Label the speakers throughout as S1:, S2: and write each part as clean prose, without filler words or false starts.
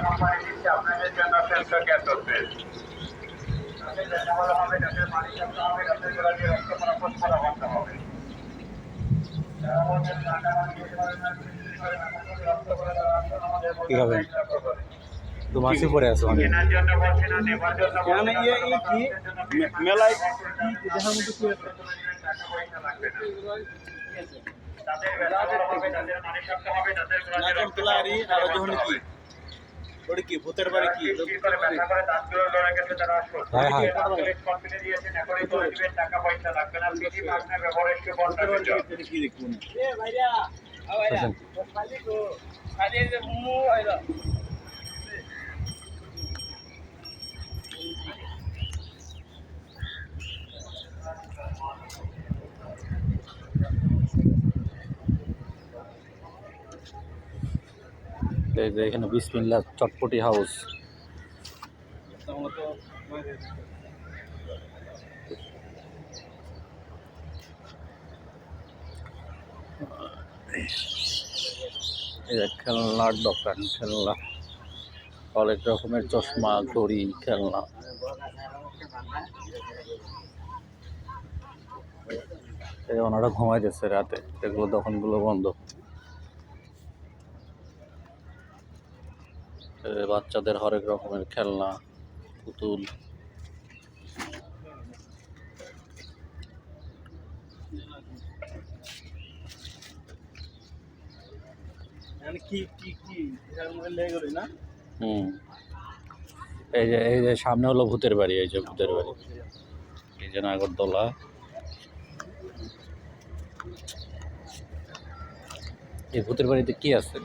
S1: Company দিচ্ছে আপনাদের জন্য সেন্সর গ্যাস হচ্ছে যাদের পানি থাকতে হবে যাদের গোড়া দিয়ে রক্ত ফলাফল করা বন্ধ হবে
S2: কি হবে তো মাসি পরে আছে অনেক
S1: কেনার জন্য বলছে না নেবার জন্য
S3: এখানে কি মেলায় কি দেখার মতো কি আছে
S1: টাকা পয়সা লাগবে না তাদের ব্যবহার হবে তাদের পানি থাকতে হবে তাদের গোড়া দিয়ে রক্ত
S3: তোলারি আর যখন কি ওটা কি ভূতের বাড়ি কি
S1: করে ব্যথা করে দাঁতগুলো লড়ে গেছে তারা
S2: হ্যাঁ হ্যাঁ
S1: কনফিডেন্স দিয়েছেন এখনই করে দিবেন টাকা পয়সা লাগবে না সিটি আপনার ব্যবহার একটু বন্ধ করে দিন
S3: কি দেখুন
S2: বুঝছেন? এই যে এখানে বিসমিল্লাহ চটপটি হাউস এই যে খেলনার দোকান খেলনা অনেক রকমের চশমা ঘড়ি খেলনা এই ওনারা ঘুমাইতেছে রাতে এগুলো দোকানগুলো বন্ধ বাচ্চাদের হরেক রকমের খেলনা পুতুল
S3: কি কি কি এর মধ্যে লেগে গেল না
S2: এই যে সামনে হলো ভূতের বাড়ি এই যে ভূতের বাড়ি এই যে নাগরদোলা এই ভূতের বাড়িতে কি আছে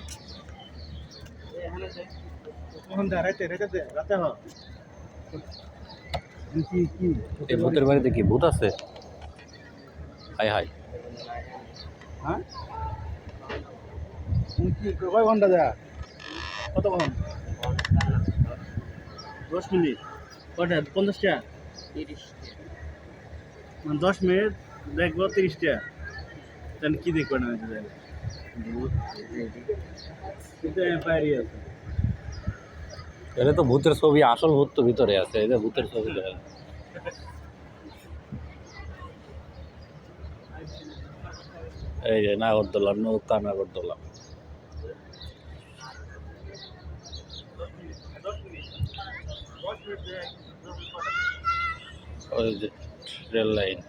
S2: এই ভূতের বাড়িতে কি ভূত আছে হাই হাই
S3: হ্যাঁ কি কয় ঘন্টা যা কতক্ষণ 10 মিনিট কটা 50 টাকা 30 মানে 10 মিনিট দেখবো 30 টাকা তাহলে কি দেখবো না কিন্তু এম্পায়ারি আছে
S2: এটা তো ভূতের ছবি আসল ভূত তো ভিতরে আছে এই যে ভূতের ছবি দেখা এই যে নাগরদোলা নৌকা নাগরদোলা ওই যে রেল লাইন